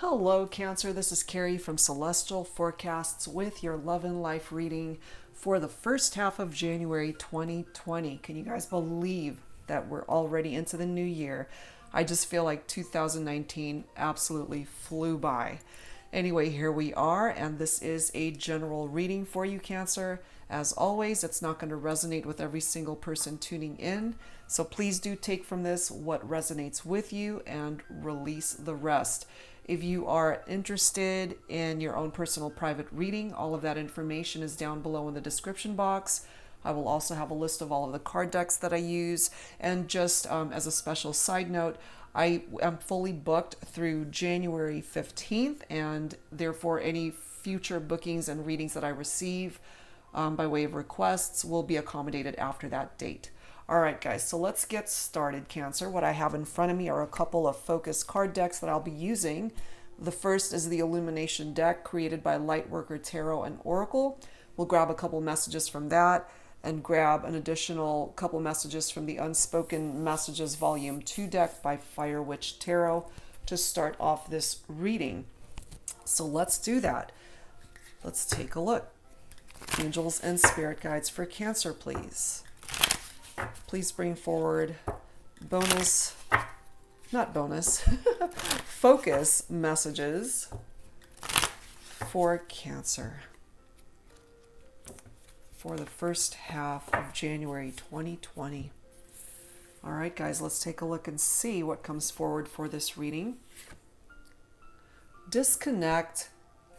Hello, Cancer. This is Carrie from Celestial Forecasts with your love and life reading for the first half of January 2020. Can you guys believe that we're already into the new year? I just feel like 2019 absolutely flew by. Anyway, here we are, and this is a general reading for you, Cancer. As always, it's not going to resonate with every single person tuning in, so please do take from this what resonates with you and release the rest. If you are interested in your own personal private reading, all of that information is down below in the description box. I will also have a list of all of the card decks that I use. And just as a special side note, I am fully booked through January 15th, and therefore any future bookings and readings that I receive by way of requests will be accommodated after that date. All right, guys, so let's get started, Cancer. What I have in front of me are a couple of focus card decks that I'll be using. The first is the Illumination deck created by Lightworker Tarot and Oracle. We'll grab a couple messages from that and grab an additional couple messages from the Unspoken Messages Volume 2 deck by Fire Witch Tarot to start off this reading. So let's do that. Let's take a look. Angels and spirit guides for Cancer, please. Please bring forward focus messages for Cancer for the first half of January 2020. All right, guys, let's take a look and see what comes forward for this reading. Disconnect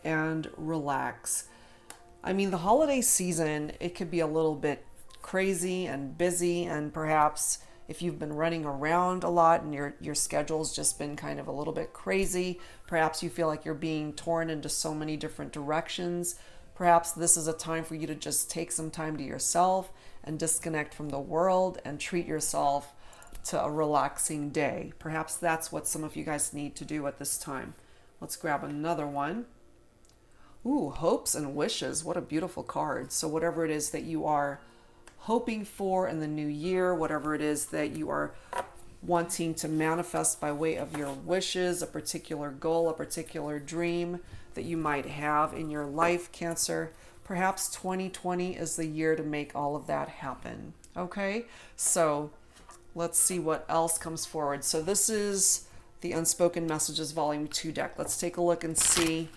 and relax. I mean, the holiday season, it could be a little bit crazy and busy, and perhaps if you've been running around a lot and your schedule's just been kind of a little bit crazy, perhaps you feel like you're being torn into so many different directions. Perhaps this is a time for you to just take some time to yourself and disconnect from the world and treat yourself to a relaxing day. Perhaps that's what some of you guys need to do at this time. Let's grab another one. Ooh, hopes and wishes. What a beautiful card. So whatever it is that you are hoping for in the new year, whatever it is that you are wanting to manifest by way of your wishes, a particular goal, a particular dream that you might have in your life, Cancer. Perhaps 2020 is the year to make all of that happen. Okay, so let's see what else comes forward. So this is the Unspoken Messages Volume 2 deck. Let's take a look and see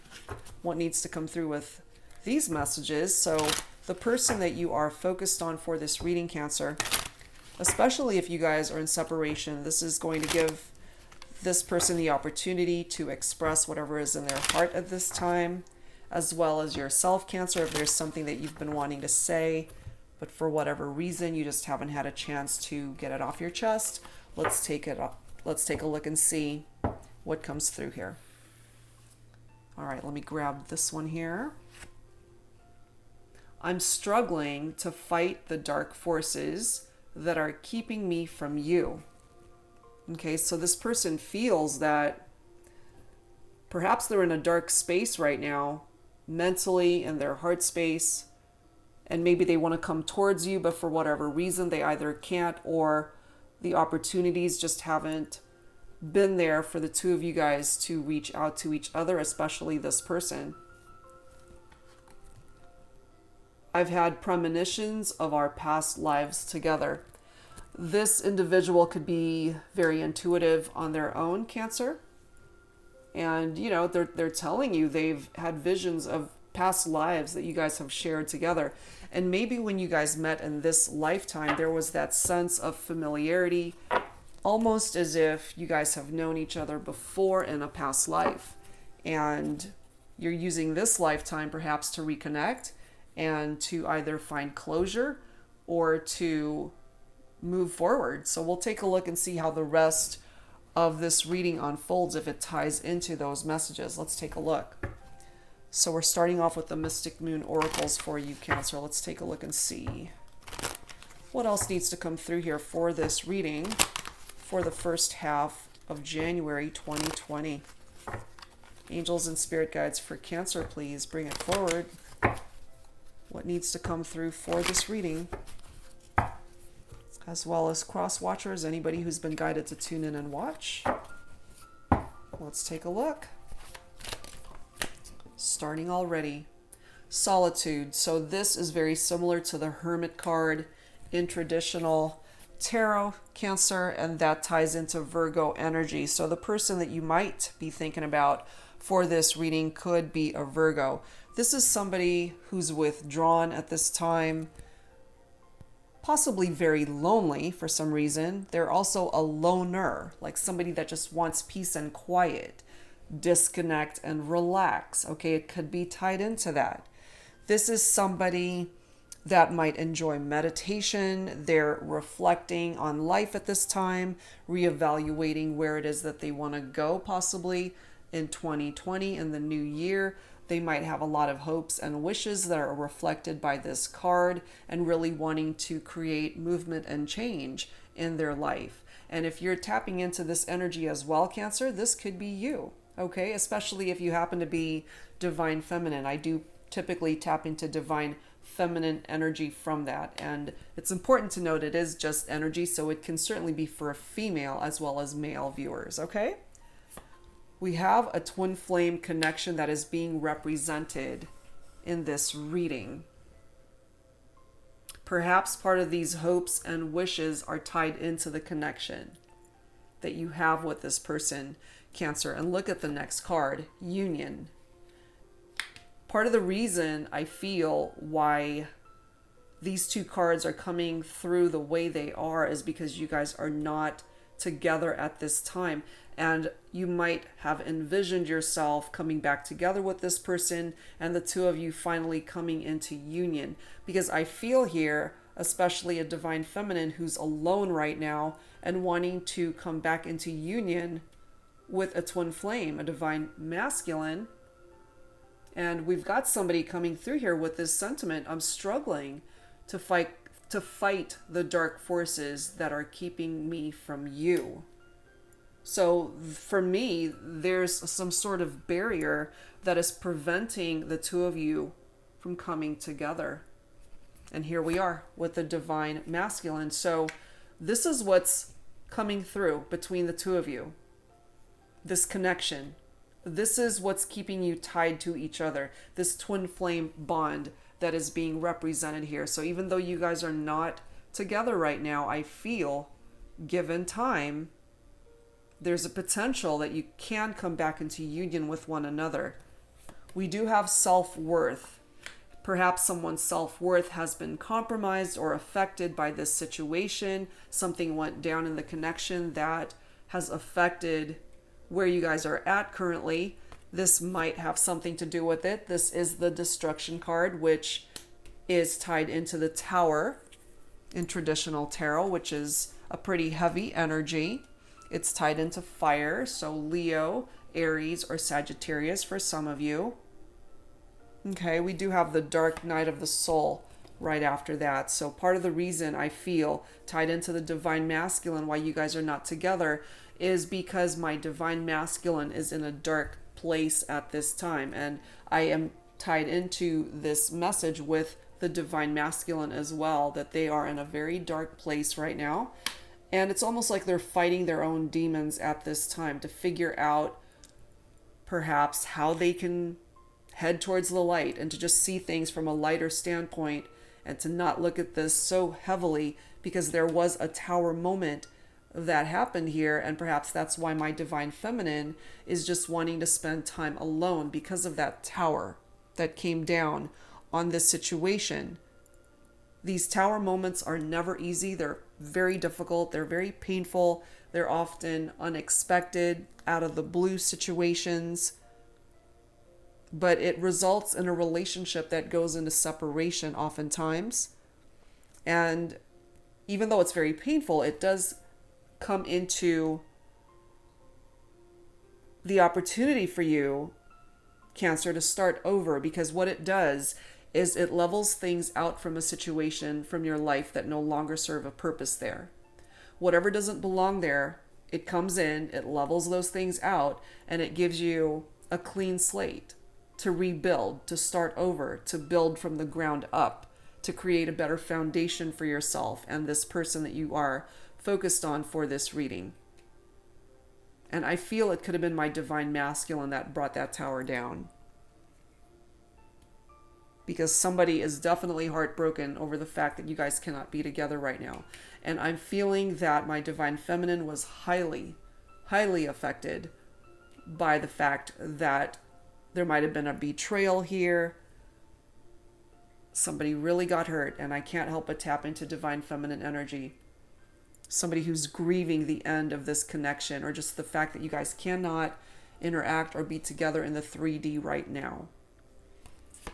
what needs to come through with these messages. So the person that you are focused on for this reading, Cancer, especially if you guys are in separation, this is going to give this person the opportunity to express whatever is in their heart at this time, as well as yourself, Cancer, if there's something that you've been wanting to say, but for whatever reason you just haven't had a chance to get it off your chest. Let's take a look and see what comes through here. All right, let me grab this one here. I'm struggling to fight the dark forces that are keeping me from you. Okay, so this person feels that perhaps they're in a dark space right now, mentally, in their heart space, and maybe they want to come towards you, but for whatever reason, they either can't, or the opportunities just haven't been there for the two of you guys to reach out to each other, especially this person. I've had premonitions of our past lives together. This individual could be very intuitive on their own, Cancer. And, you know, they're telling you they've had visions of past lives that you guys have shared together. And maybe when you guys met in this lifetime, there was that sense of familiarity, almost as if you guys have known each other before in a past life. And you're using this lifetime perhaps to reconnect and to either find closure or to move forward. So we'll take a look and see how the rest of this reading unfolds, if it ties into those messages. Let's take a look. So we're starting off with the Mystic Moon Oracles for you, Cancer. Let's take a look and see what else needs to come through here for this reading for the first half of January 2020. Angels and spirit guides for Cancer, please bring it forward. What needs to come through for this reading, as well as cross watchers, anybody who's been guided to tune in and watch. Let's take a look. Starting already. Solitude. So this is very similar to the Hermit card in traditional tarot, Cancer, and that ties into Virgo energy. So the person that you might be thinking about for this reading could be a Virgo. This is somebody who's withdrawn at this time, possibly very lonely for some reason. They're also a loner, like somebody that just wants peace and quiet, disconnect and relax. Okay, it could be tied into that. This is somebody that might enjoy meditation. They're reflecting on life at this time, reevaluating where it is that they want to go possibly in 2020, in the new year. They might have a lot of hopes and wishes that are reflected by this card and really wanting to create movement and change in their life. And if you're tapping into this energy as well, Cancer, this could be you, okay? Especially if you happen to be divine feminine. I do typically tap into divine feminine energy from that. And it's important to note it is just energy, so it can certainly be for a female as well as male viewers, okay? We have a twin flame connection that is being represented in this reading. Perhaps part of these hopes and wishes are tied into the connection that you have with this person, Cancer. And look at the next card, Union. Part of the reason I feel why these two cards are coming through the way they are is because you guys are not together at this time. And you might have envisioned yourself coming back together with this person and the two of you finally coming into union. Because I feel here, especially a divine feminine who's alone right now and wanting to come back into union with a twin flame, a divine masculine. And we've got somebody coming through here with this sentiment. I'm struggling to fight the dark forces that are keeping me from you. So for me, there's some sort of barrier that is preventing the two of you from coming together. And here we are with the divine masculine. So this is what's coming through between the two of you. This connection. This is what's keeping you tied to each other. This twin flame bond that is being represented here. So even though you guys are not together right now, I feel, given time, there's a potential that you can come back into union with one another. We do have self-worth. Perhaps someone's self-worth has been compromised or affected by this situation. Something went down in the connection that has affected where you guys are at currently. This might have something to do with it. This is the Destruction card, which is tied into the Tower in traditional tarot, which is a pretty heavy energy. It's tied into fire, so Leo, Aries, or Sagittarius for some of you. Okay, we do have the Dark Night of the Soul right after that. So part of the reason I feel tied into the divine masculine, why you guys are not together, is because my divine masculine is in a dark place at this time. And I am tied into this message with the divine masculine as well, that they are in a very dark place right now. And it's almost like they're fighting their own demons at this time to figure out perhaps how they can head towards the light and to just see things from a lighter standpoint and to not look at this so heavily, because there was a Tower moment that happened here. And perhaps that's why my divine feminine is just wanting to spend time alone because of that Tower that came down on this situation. These Tower moments are never easy. They're very difficult. They're very painful. They're often unexpected, out of the blue situations. But it results in a relationship that goes into separation oftentimes. And even though it's very painful, it does come into the opportunity for you, Cancer, to start over, because what it does is it levels things out from a situation from your life that no longer serve a purpose there. Whatever doesn't belong there, it comes in, it levels those things out, and it gives you a clean slate to rebuild, to start over, to build from the ground up, to create a better foundation for yourself and this person that you are focused on for this reading. And I feel it could have been my divine masculine that brought that Tower down. because somebody is definitely heartbroken over the fact that you guys cannot be together right now. And I'm feeling that my divine feminine was highly, highly affected by the fact that there might have been a betrayal here. Somebody really got hurt, and I can't help but tap into divine feminine energy. Somebody who's grieving the end of this connection, or just the fact that you guys cannot interact or be together in the 3D right now.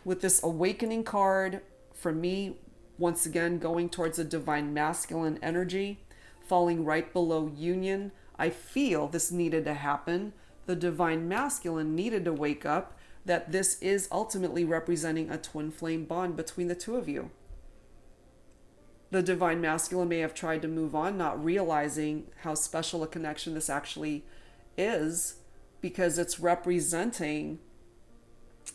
With this awakening card, for me, once again, going towards a divine masculine energy, falling right below union, I feel this needed to happen. The divine masculine needed to wake up that this is ultimately representing a twin flame bond between the two of you. The divine masculine may have tried to move on, not realizing how special a connection this actually is, because it's representing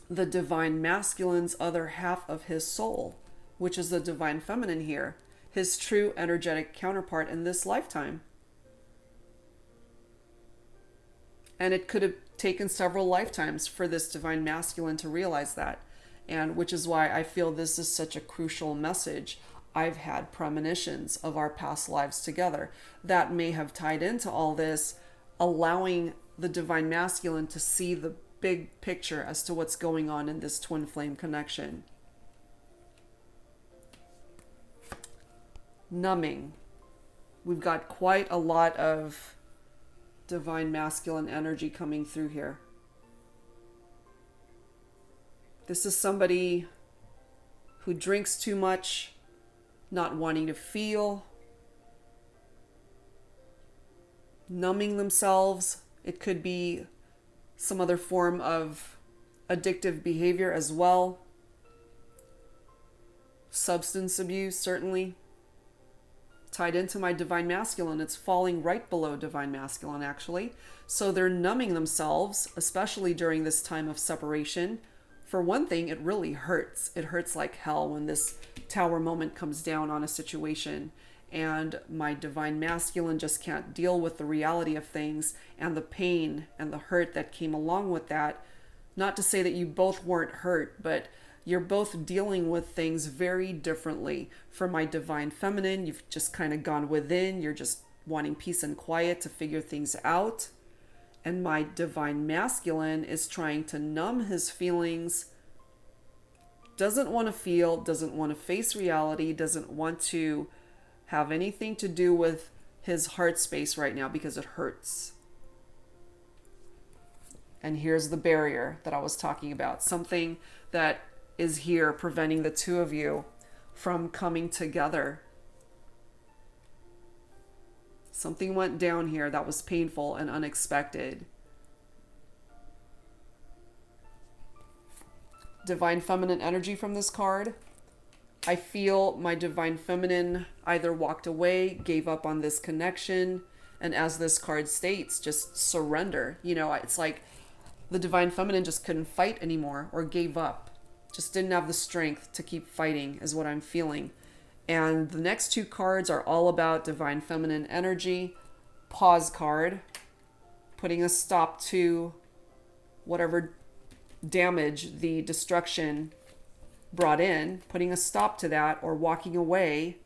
the divine masculine's other half of his soul, which is the divine feminine here, his true energetic counterpart in this lifetime. And it could have taken several lifetimes for this divine masculine to realize that, and which is why I feel this is such a crucial message. I've had premonitions of our past lives together that may have tied into all this, allowing the divine masculine to see the big picture as to what's going on in this twin flame connection. Numbing. We've got quite a lot of divine masculine energy coming through here. This is somebody who drinks too much, not wanting to feel, numbing themselves. It could be some other form of addictive behavior as well. Substance abuse, certainly. Tied into my divine masculine, it's falling right below divine masculine, actually. So they're numbing themselves, especially during this time of separation. For one thing, it really hurts. It hurts like hell when this tower moment comes down on a situation, and my divine masculine just can't deal with the reality of things and the pain and the hurt that came along with that. Not to say that you both weren't hurt, but you're both dealing with things very differently. For my divine feminine, you've just kind of gone within. You're just wanting peace and quiet to figure things out. And my divine masculine is trying to numb his feelings, doesn't want to feel, doesn't want to face reality, doesn't want to have anything to do with his heart space right now because it hurts. And here's the barrier that I was talking about. Something that is here preventing the two of you from coming together. Something went down here that was painful and unexpected. Divine feminine energy from this card. I feel my divine feminine either walked away, gave up on this connection, and as this card states, just surrender. You know, it's like the divine feminine just couldn't fight anymore or gave up. Just didn't have the strength to keep fighting is what I'm feeling. And the next two cards are all about divine feminine energy. Pause card, putting a stop to whatever damage the destruction brought in, putting a stop to that or walking away.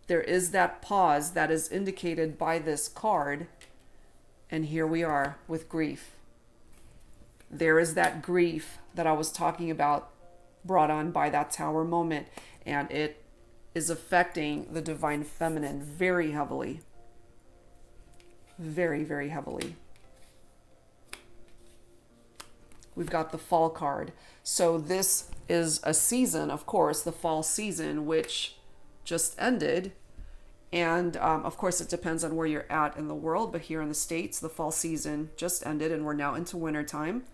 There is that pause that is indicated by this card. And here we are with grief. There is that grief that I was talking about, brought on by that tower moment, and it is affecting the divine feminine very heavily. Very, very heavily. We've got the fall card. So this is a season, of course, the fall season, which just ended. And of course, it depends on where you're at in the world. But here in the States, the fall season just ended and we're now into wintertime.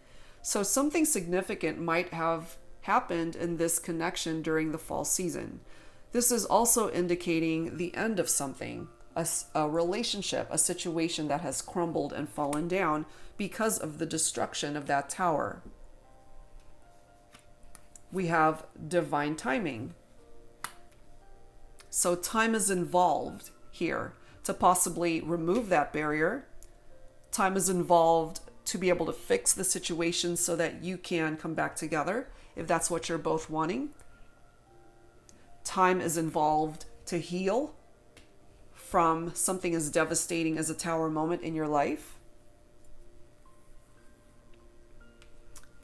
So something significant might have happened in this connection during the fall season. This is also indicating the end of something, a relationship, a situation that has crumbled and fallen down because of the destruction of that tower. We have divine timing. So time is involved here to possibly remove that barrier. Time is involved to be able to fix the situation so that you can come back together if that's what you're both wanting. time is involved to heal from something as devastating as a tower moment in your life.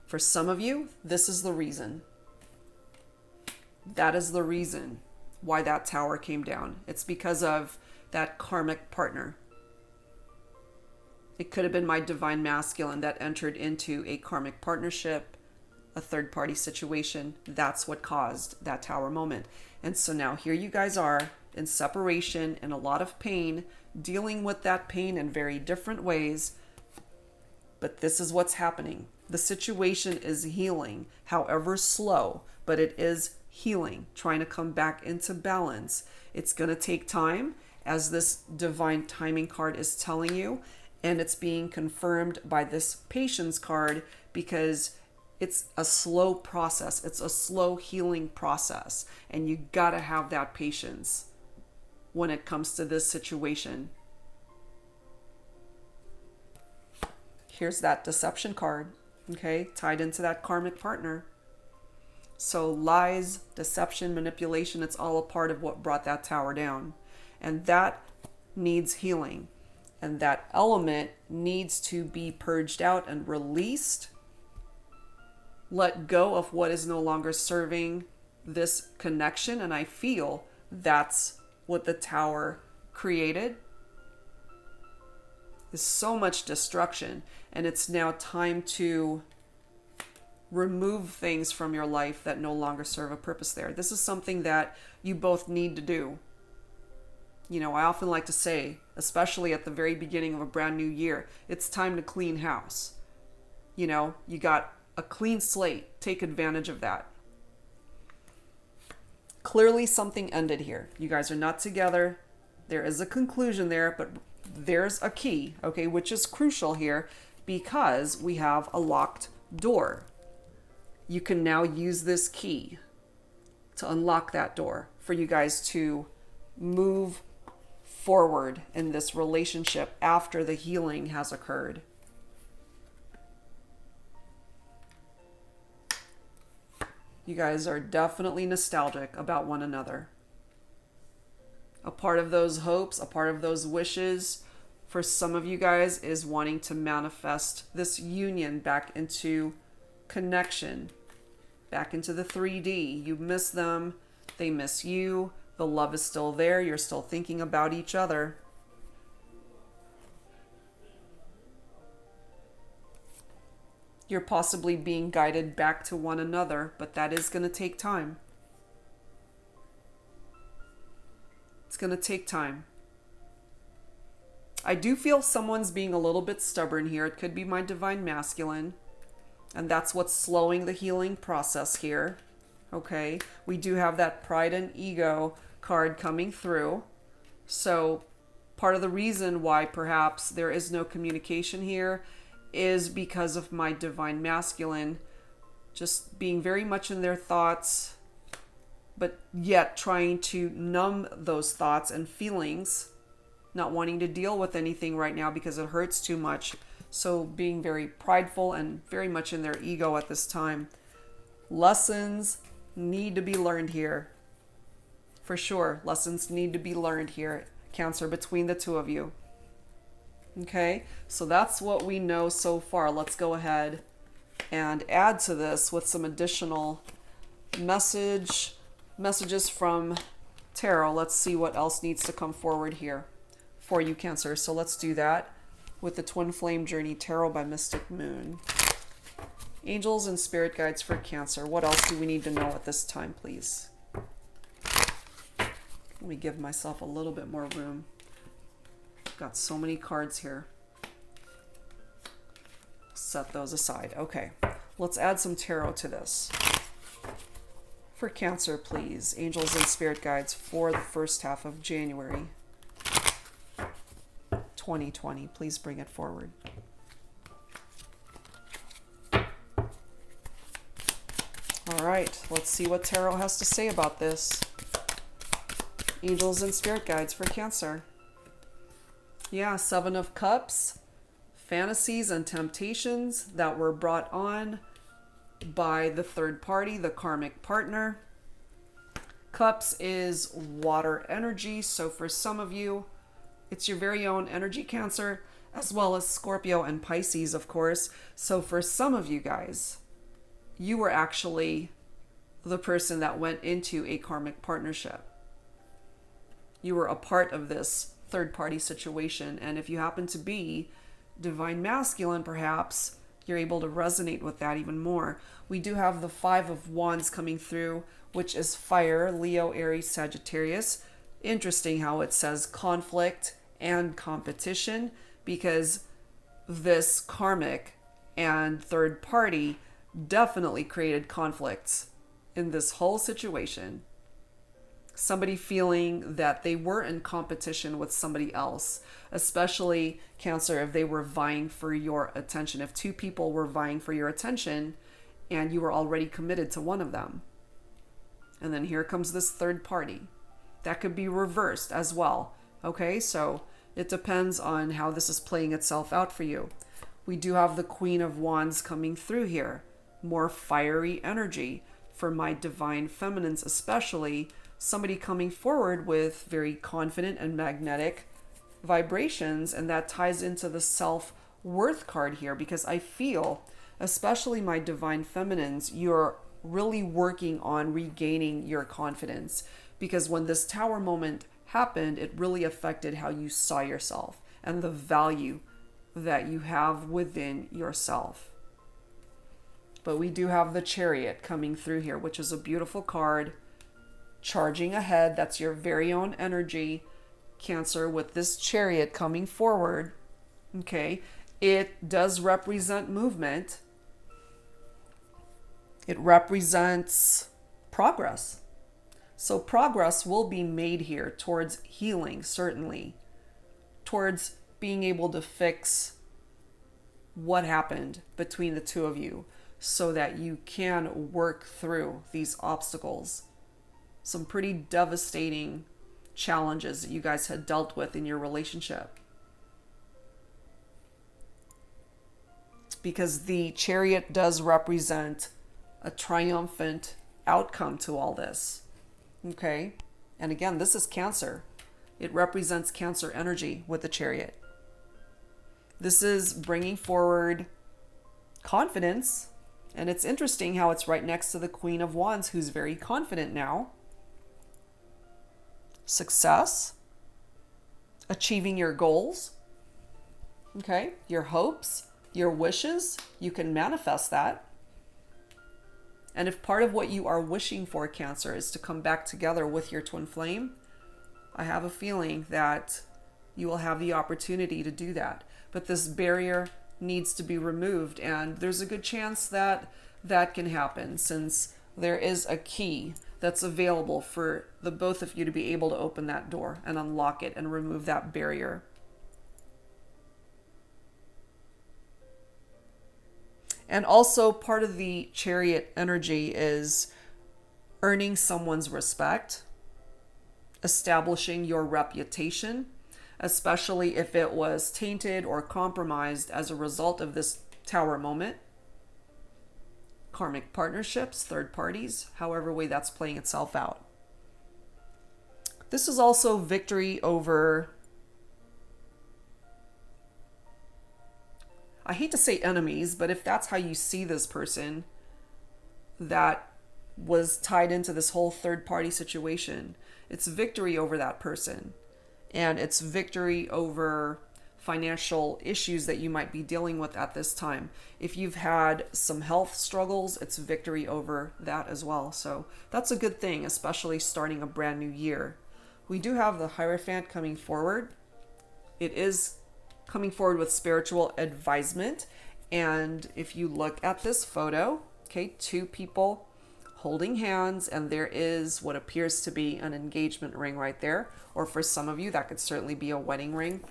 For some of you, this is the reason. That is the reason why that tower came down. It's because of that karmic partner. It could have been my divine masculine that entered into a karmic partnership, a third-party situation. That's what caused that tower moment. And so now here you guys are in separation, in a lot of pain, dealing with that pain in very different ways. But this is what's happening. The situation is healing, however slow, but it is healing, trying to come back into balance. It's going to take time, as this divine timing card is telling you, and it's being confirmed by this patience card because it's a slow process. It's a slow healing process, and you got to have that patience when it comes to this situation. Here's that deception card, okay, tied into that karmic partner. So lies, deception, manipulation, it's all a part of what brought that tower down. And that needs healing. And that element needs to be purged out and released. Let go of what is no longer serving this connection. And I feel that's what the tower created. There's so much destruction. And it's now time to remove things from your life that no longer serve a purpose there. This is something that you both need to do. You know, I often like to say, especially at the very beginning of a brand new year, it's time to clean house. You know, you got a clean slate. Take advantage of that. Clearly something ended here. You guys are not together. There is a conclusion there, but there's a key, okay, which is crucial here because we have a locked door. You can now use this key to unlock that door for you guys to move forward in this relationship after the healing has occurred. You guys are definitely nostalgic about one another. A part of those hopes, a part of those wishes for some of you guys is wanting to manifest this union back into connection, back into the 3D. You miss them, they miss you, the love is still there, you're still thinking about each other. You're possibly being guided back to one another, but that is going to take time. It's going to take time. I do feel someone's being a little bit stubborn here. It could be my divine masculine. And that's what's slowing the healing process here. Okay, we do have that pride and ego card coming through. So part of the reason why perhaps there is no communication here is because of my divine masculine just being very much in their thoughts, but yet trying to numb those thoughts and feelings, not wanting to deal with anything right now because it hurts too much. So being very prideful and very much in their ego at this time. Lessons need to be learned here. For sure, lessons need to be learned here, Cancer, between the two of you. Okay, so that's what we know so far. Let's go ahead and add to this with some additional messages from tarot. Let's see what else needs to come forward here for you, Cancer. So let's do that with the Twin Flame Journey Tarot by Mystic Moon. Angels and spirit guides for Cancer. What else do we need to know at this time, please? Let me give myself a little bit more room. I've got so many cards here. Set those aside. Okay, let's add some tarot to this. For Cancer, please. Angels and spirit guides for the first half of January 2020. Please bring it forward. All right, let's see what tarot has to say about this. Angels and spirit guides for Cancer. Yeah, 7 of Cups. Fantasies and temptations that were brought on by the third party, the karmic partner. Cups is water energy. So for some of you, it's your very own energy, Cancer, as well as Scorpio and Pisces, of course. So for some of you guys, you were actually the person that went into a karmic partnership. You were a part of this third party situation. And if you happen to be divine masculine, perhaps you're able to resonate with that even more. We do have the Five of Wands coming through, which is fire, Leo, Aries, Sagittarius. Interesting how it says conflict and competition, because this karmic and third party definitely created conflicts in this whole situation. Somebody feeling that they were in competition with somebody else, especially Cancer, if they were vying for your attention. If two people were vying for your attention and you were already committed to one of them, and then here comes this third party, that could be reversed as well. Okay, so it depends on how this is playing itself out for you. We do have the Queen of Wands coming through here, more fiery energy for my divine feminines, especially somebody coming forward with very confident and magnetic vibrations. And that ties into the self-worth card here, because I feel, especially my divine feminines, you're really working on regaining your confidence, because when this Tower moment happened, it really affected how you saw yourself and the value that you have within yourself. But we do have the Chariot coming through here, which is a beautiful card. Charging ahead, that's your very own energy, Cancer, with this Chariot coming forward. Okay, it does represent movement. It represents progress. So progress will be made here towards healing, certainly, towards being able to fix what happened between the two of you so that you can work through these obstacles. Some pretty devastating challenges that you guys had dealt with in your relationship. Because the Chariot does represent a triumphant outcome to all this. Okay? And again, this is Cancer. It represents Cancer energy with the Chariot. This is bringing forward confidence. And it's interesting how it's right next to the Queen of Wands, who's very confident now. Success. Achieving your goals. Okay? Your hopes, your wishes. You can manifest that. And if part of what you are wishing for, Cancer, is to come back together with your twin flame, I have a feeling that you will have the opportunity to do that. But this barrier needs to be removed, and there's a good chance that that can happen, since there is a key that's available for the both of you to be able to open that door and unlock it and remove that barrier. And also part of the Chariot energy is earning someone's respect, establishing your reputation, especially if it was tainted or compromised as a result of this Tower moment. Karmic partnerships, third parties, however way that's playing itself out. This is also victory over, I hate to say enemies, but if that's how you see this person that was tied into this whole third party situation, it's victory over that person. And it's victory over financial issues that you might be dealing with at this time. If you've had some health struggles, it's victory over that as well. So that's a good thing, especially starting a brand new year. We do have the Hierophant coming forward. It is coming forward with spiritual advisement. And if you look at this photo, okay, two people holding hands, and there is what appears to be an engagement ring right there. Or for some of you, that could certainly be a wedding ring.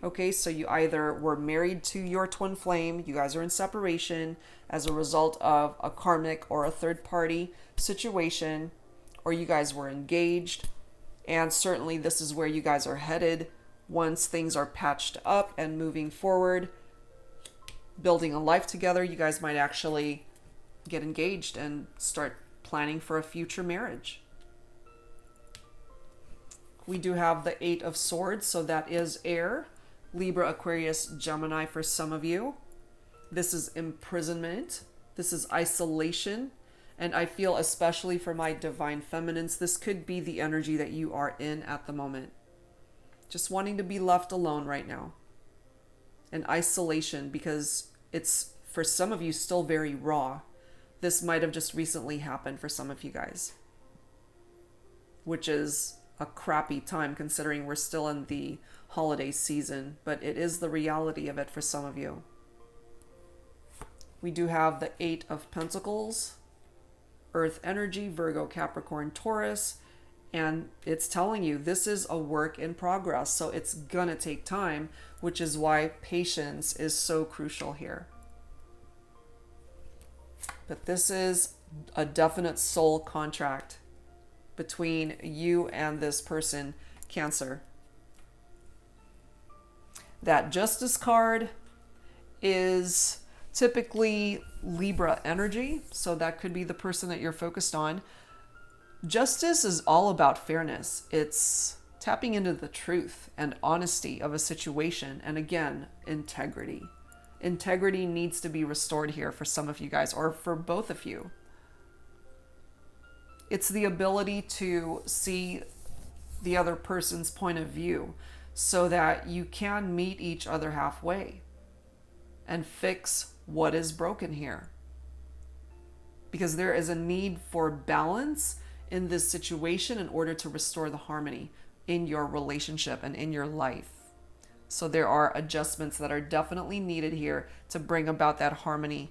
Okay, so you either were married to your twin flame, you guys are in separation as a result of a karmic or a third party situation, or you guys were engaged. And certainly this is where you guys are headed once things are patched up and moving forward, building a life together. You guys might actually get engaged and start planning for a future marriage. We do have the Eight of Swords, so that is air. Libra, Aquarius, Gemini for some of you. This is imprisonment. This is isolation. And I feel, especially for my divine feminines, this could be the energy that you are in at the moment. Just wanting to be left alone right now. And isolation, because it's, for some of you, still very raw. This might have just recently happened for some of you guys, which is a crappy time considering we're still in the holiday season, but it is the reality of it for some of you. We do have the Eight of Pentacles, Earth energy, Virgo, Capricorn, Taurus, and it's telling you this is a work in progress, so it's gonna take time, which is why patience is so crucial here. But this is a definite soul contract between you and this person, Cancer. That Justice card is typically Libra energy, so that could be the person that you're focused on. Justice is all about fairness. It's tapping into the truth and honesty of a situation, and again, integrity. Integrity needs to be restored here for some of you guys, or for both of you. It's the ability to see the other person's point of view so that you can meet each other halfway and fix what is broken here. Because there is a need for balance in this situation in order to restore the harmony in your relationship and in your life. So there are adjustments that are definitely needed here to bring about that harmony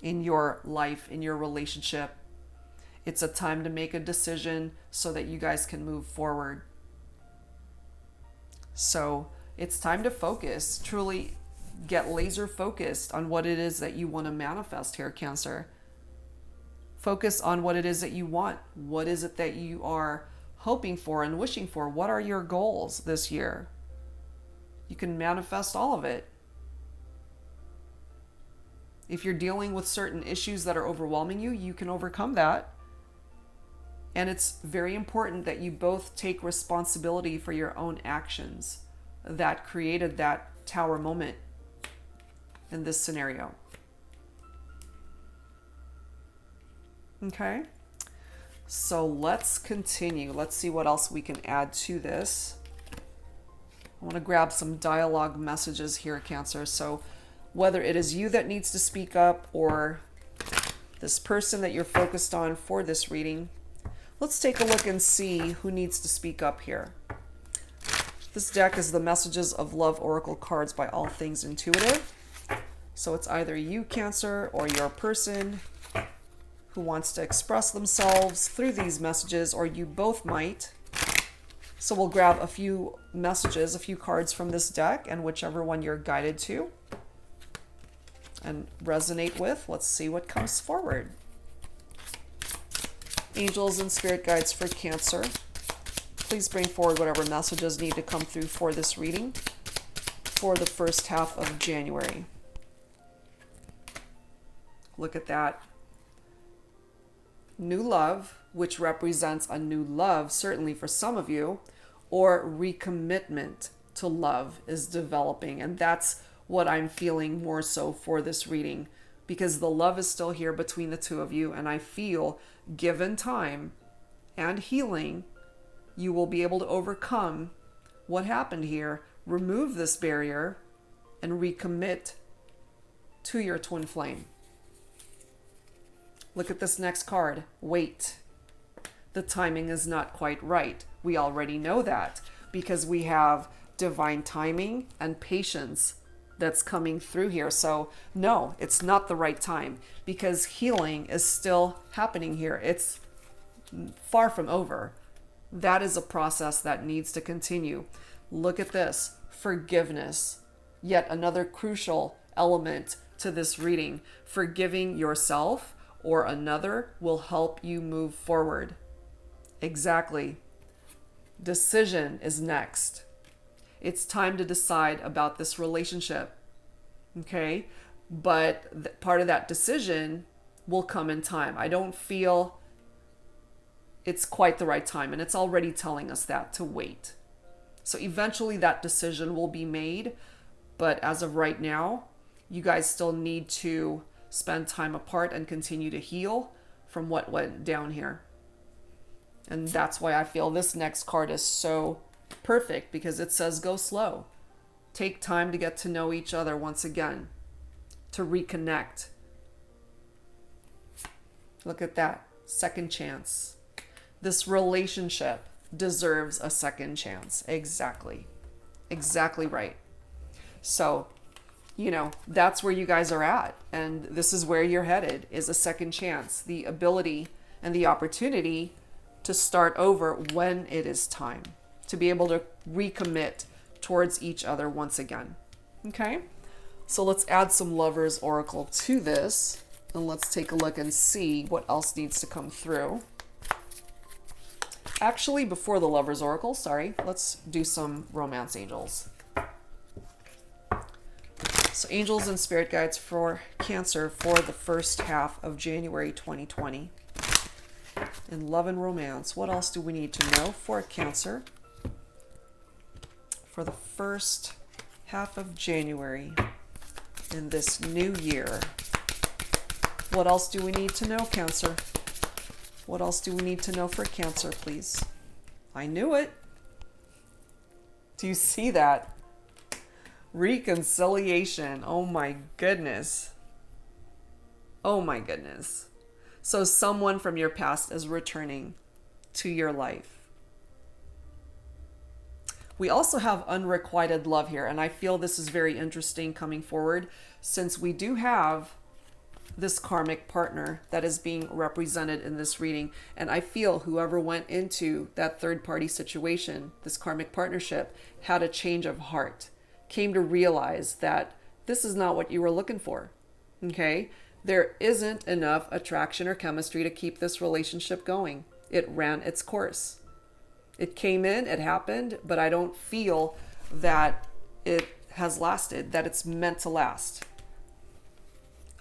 in your life, in your relationship. It's a time to make a decision so that you guys can move forward. So it's time to focus, truly get laser focused on what it is that you want to manifest here, Cancer. Focus on what it is that you want. What is it that you are hoping for and wishing for? What are your goals this year? You can manifest all of it. If you're dealing with certain issues that are overwhelming you, you can overcome that. And it's very important that you both take responsibility for your own actions that created that tower moment in this scenario. Okay, so let's continue. Let's see what else we can add to this. I want to grab some dialogue messages here, Cancer. So whether it is you that needs to speak up or this person that you're focused on for this reading, let's take a look and see who needs to speak up here. This deck is the Messages of Love Oracle cards by All Things Intuitive. So it's either you, Cancer, or your person who wants to express themselves through these messages, or you both might. So we'll grab a few messages, a few cards from this deck, and whichever one you're guided to and resonate with, let's see what comes forward. Angels and spirit guides for Cancer, please bring forward whatever messages need to come through for this reading for the first half of January. Look at that. New love, which represents a new love, certainly for some of you, or recommitment to love is developing. And that's what I'm feeling more so for this reading, because the love is still here between the two of you. And I feel, given time and healing, you will be able to overcome what happened here, remove this barrier, and recommit to your twin flame. Look at this next card. Wait. The timing is not quite right. We already know that because we have divine timing and patience that's coming through here. So no, it's not the right time because healing is still happening here. It's far from over. That is a process that needs to continue. Look at this. Forgiveness. Yet another crucial element to this reading. Forgiving yourself or another will help you move forward. Exactly. Decision is next. It's time to decide about this relationship. Okay? But part of that decision will come in time. I don't feel it's quite the right time, and it's already telling us that to wait. So eventually that decision will be made, but as of right now, you guys still need to spend time apart and continue to heal from what went down here. And that's why I feel this next card is so perfect, because it says go slow. Take time to get to know each other once again, to reconnect. Look at that. Second chance. This relationship deserves a second chance. Exactly. Exactly right. So, you know, that's where you guys are at. And this is where you're headed, is a second chance. The ability and the opportunity to start over when it is time. To be able to recommit towards each other once again. Okay? So let's add some Lovers Oracle to this. And let's take a look and see what else needs to come through. Actually, before the Lovers Oracle, sorry, let's do some Romance Angels. So angels and spirit guides for Cancer for the first half of January 2020. In love and romance, what else do we need to know for Cancer for the first half of January in this new year? What else do we need to know, Cancer? What else do we need to know for Cancer, please? I knew it. Do you see that? Reconciliation. Oh my goodness. Oh my goodness. So someone from your past is returning to your life. We also have unrequited love here, and I feel this is very interesting coming forward, since we do have this karmic partner that is being represented in this reading. And I feel whoever went into that third party situation, this karmic partnership, had a change of heart, came to realize that this is not what you were looking for. Okay? There isn't enough attraction or chemistry to keep this relationship going. It ran its course. It came in, it happened, but I don't feel that it has lasted, that it's meant to last.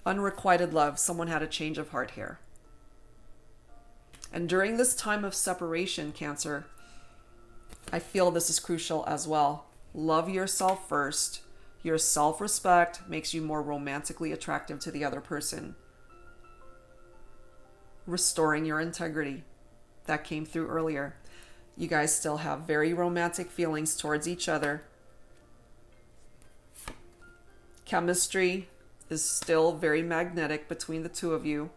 Unrequited love. Someone had a change of heart here. And during this time of separation, Cancer, I feel this is crucial as well. Love yourself first. Your self-respect makes you more romantically attractive to the other person. Restoring your integrity. That came through earlier. You guys still have very romantic feelings towards each other. Chemistry is still very magnetic between the two of you,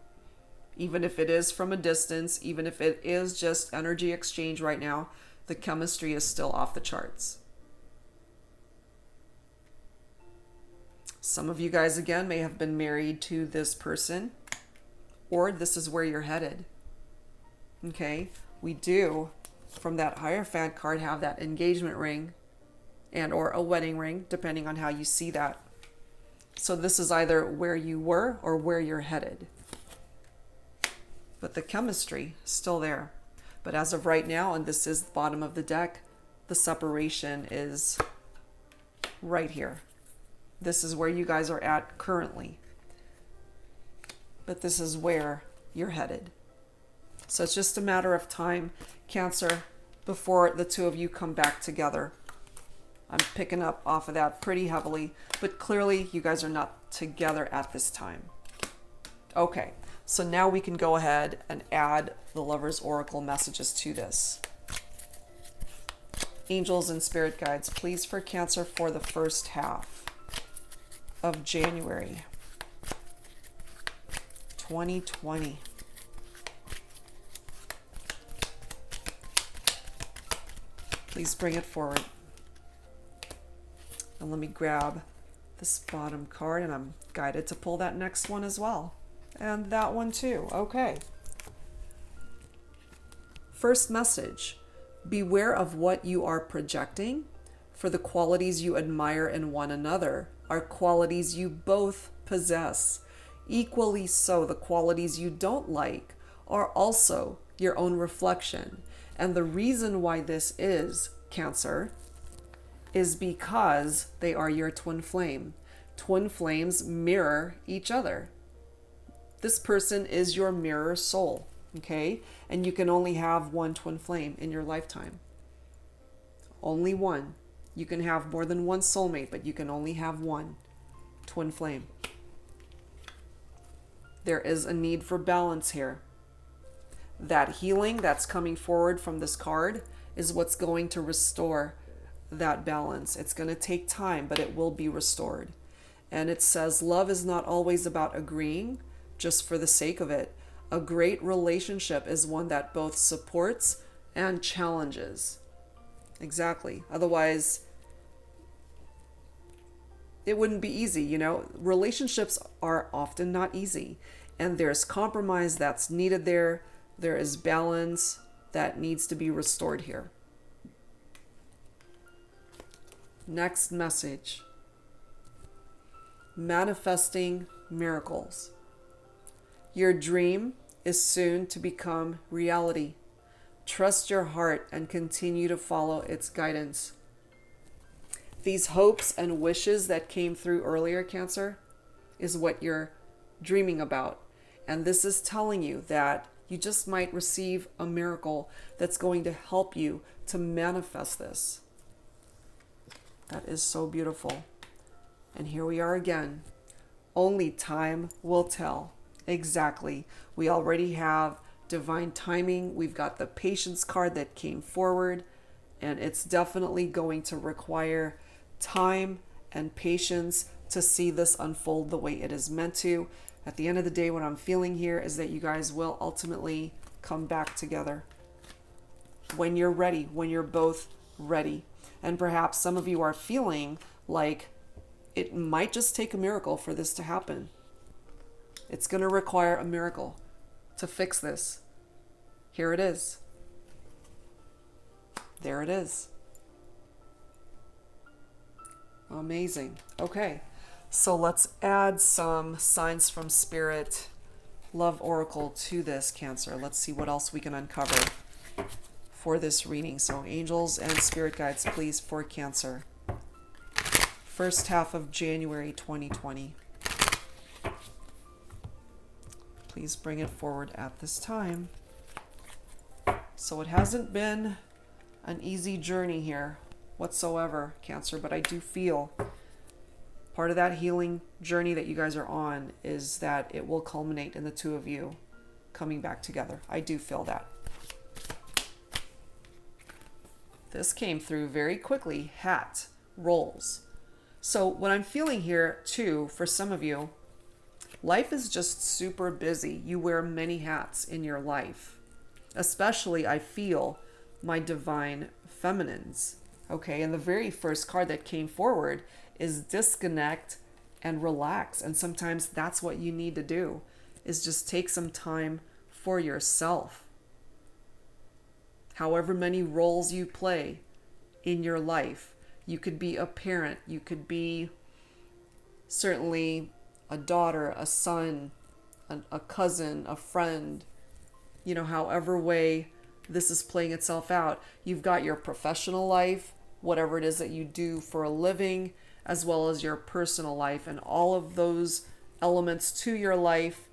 even if it is from a distance, even if it is just energy exchange right now, the chemistry is still off the charts. Some of you guys, again, may have been married to this person, or this is where you're headed. Okay, we do, from that Hierophant card, have that engagement ring and or a wedding ring, depending on how you see that. So this is either where you were or where you're headed. But the chemistry is still there. But as of right now, and this is the bottom of the deck, the separation is right here. This is where you guys are at currently. But this is where you're headed. So it's just a matter of time, Cancer, before the two of you come back together. I'm picking up off of that pretty heavily, but clearly you guys are not together at this time. Okay, so now we can go ahead and add the Lover's Oracle messages to this. Angels and spirit guides, please, for Cancer for the first half of January 2020. Please bring it forward. And let me grab this bottom card, and I'm guided to pull that next one as well. And that one too. Okay. First message. Beware of what you are projecting, for the qualities you admire in one another are qualities you both possess. Equally so, the qualities you don't like are also your own reflection. And the reason why this is, Cancer, is because they are your twin flame. Twin flames mirror each other. This person is your mirror soul. Okay? And you can only have one twin flame in your lifetime. Only one. You can have more than one soulmate, but you can only have one twin flame. There is a need for balance here. That healing that's coming forward from this card is what's going to restore that balance. It's going to take time, but it will be restored. And it says love is not always about agreeing just for the sake of it. A great relationship is one that both supports and challenges. Exactly. Otherwise, it wouldn't be easy, you know. Relationships are often not easy, and there's compromise that's needed there. There is balance that needs to be restored here. Next message. Manifesting miracles. Your dream is soon to become reality. Trust your heart and continue to follow its guidance. These hopes and wishes that came through earlier, Cancer, is what you're dreaming about. And this is telling you that you just might receive a miracle that's going to help you to manifest this. That is so beautiful. And here we are again. Only time will tell. Exactly. We already have divine timing. We've got the patience card that came forward, and it's definitely going to require time and patience to see this unfold the way it is meant to. At the end of the day, what I'm feeling here is that you guys will ultimately come back together when you're ready, when you're both ready. And perhaps some of you are feeling like it might just take a miracle for this to happen. It's going to require a miracle to fix this. Here it is. There it is. Amazing. Okay, so let's add some signs from Spirit Love Oracle to this, Cancer. Let's see what else we can uncover for this reading. So angels and spirit guides, please, for Cancer. First half of January 2020. Please bring it forward at this time. So it hasn't been an easy journey here whatsoever, Cancer, but I do feel part of that healing journey that you guys are on is that it will culminate in the two of you coming back together. I do feel that. This came through very quickly. Hat rolls. So what I'm feeling here too, for some of you, life is just super busy. You wear many hats in your life. Especially, I feel, my divine feminines. Okay, and the very first card that came forward is disconnect and relax. And sometimes that's what you need to do, is just take some time for yourself. However many roles you play in your life, you could be a parent, you could be certainly a daughter, a son, a cousin, a friend, you know, however way this is playing itself out. You've got your professional life, whatever it is that you do for a living, as well as your personal life, and all of those elements to your life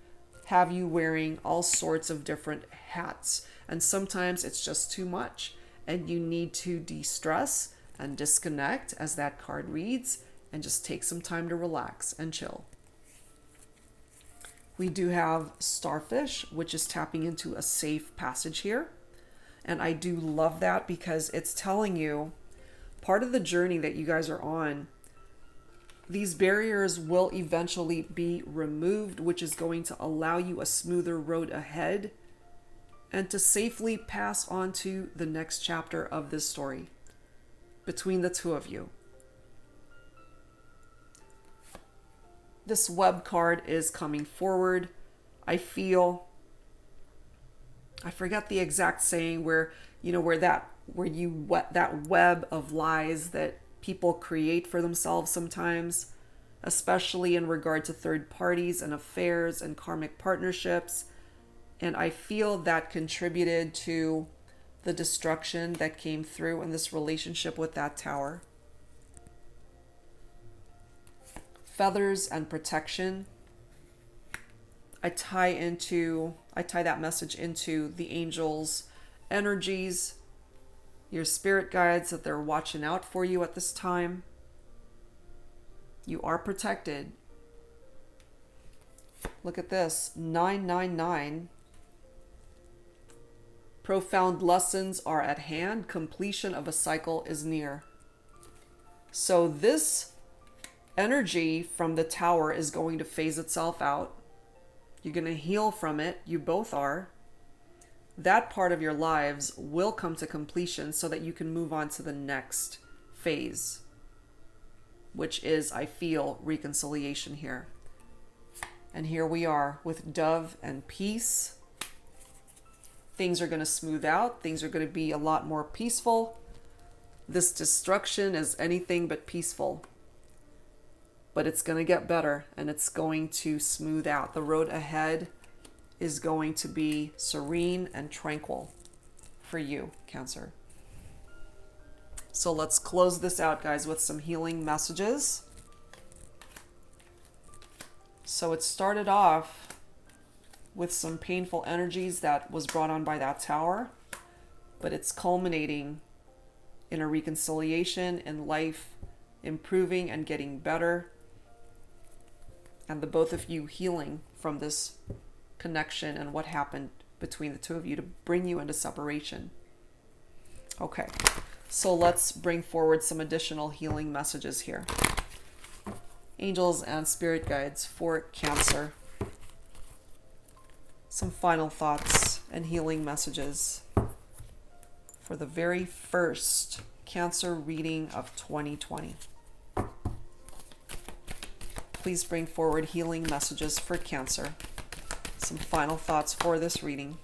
have you wearing all sorts of different hats. And sometimes it's just too much, and you need to de-stress and disconnect, as that card reads, and just take some time to relax and chill. We do have Starfish, which is tapping into a safe passage here. And I do love that because it's telling you part of the journey that you guys are on, these barriers will eventually be removed, which is going to allow you a smoother road ahead and to safely pass on to the next chapter of this story between the two of you. This web card is coming forward. I feel, I forget the exact saying where, you know, that web of lies that people create for themselves sometimes, especially in regard to third parties and affairs and karmic partnerships. And I feel that contributed to the destruction that came through in this relationship with that tower. Feathers and protection. I tie that message into the angels' energies, your spirit guides, that they're watching out for you at this time. You are protected. Look at this, 999. Profound lessons are at hand. Completion of a cycle is near. So this energy from the Tower is going to phase itself out. You're going to heal from it. You both are. That part of your lives will come to completion so that you can move on to the next phase, which is, I feel, reconciliation here. And here we are with Dove and Peace. Things are going to smooth out. Things are going to be a lot more peaceful. This destruction is anything but peaceful. But it's going to get better, and it's going to smooth out. The road ahead is going to be serene and tranquil for you, Cancer. So let's close this out, guys, with some healing messages. So it started off with some painful energies that was brought on by that Tower, but it's culminating in a reconciliation and life improving and getting better, and the both of you healing from this connection and what happened between the two of you to bring you into separation. Okay, so let's bring forward some additional healing messages here. Angels and spirit guides for Cancer. Some final thoughts and healing messages for the very first Cancer reading of 2020. Please bring forward healing messages for Cancer. Some final thoughts for this reading.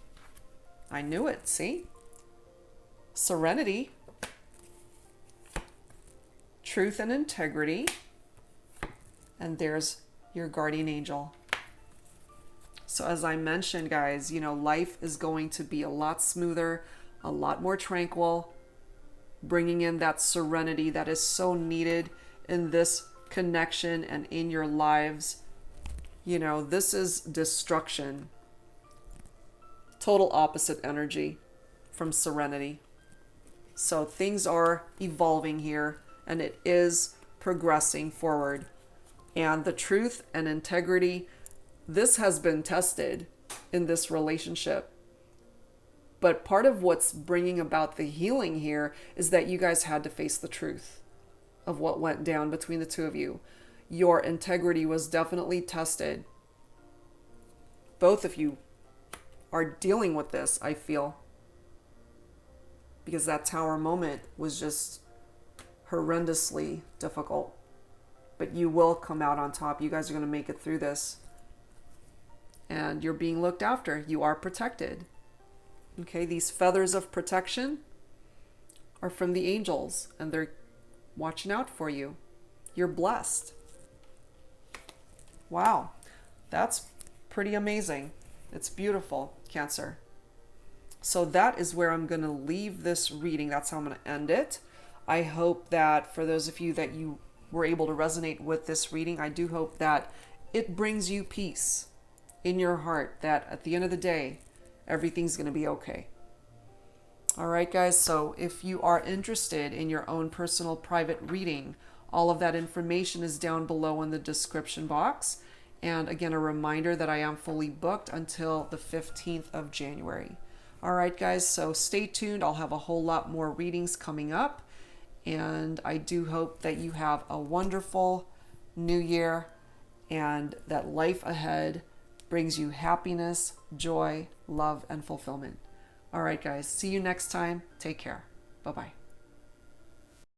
I knew it, see? Serenity, truth and integrity, and there's your guardian angel. So as I mentioned, guys, life is going to be a lot smoother, a lot more tranquil, bringing in that serenity that is so needed in this connection and in your lives. This is destruction. Total opposite energy from serenity. So things are evolving here, and it is progressing forward. And the truth and integrity, this has been tested in this relationship. But part of what's bringing about the healing here is that you guys had to face the truth of what went down between the two of you. Your integrity was definitely tested. Both of you are dealing with this, I feel, because that Tower moment was just horrendously difficult. But you will come out on top. You guys are going to make it through this. And you're being looked after. You are protected. Okay, these feathers of protection are from the angels, and they're watching out for you. You're blessed. Wow, that's pretty amazing. It's beautiful, Cancer. So that is where I'm going to leave this reading. That's how I'm going to end it. I hope that for those of you that you were able to resonate with this reading, I do hope that it brings you peace in your heart, that at the end of the day, everything's going to be okay. All right, guys. So if you are interested in your own personal private reading, all of that information is down below in the description box. And again, a reminder that I am fully booked until the 15th of January. All right, guys. So stay tuned. I'll have a whole lot more readings coming up. And I do hope that you have a wonderful new year and that life ahead brings you happiness, joy, love, and fulfillment. All right, guys. See you next time. Take care. Bye-bye.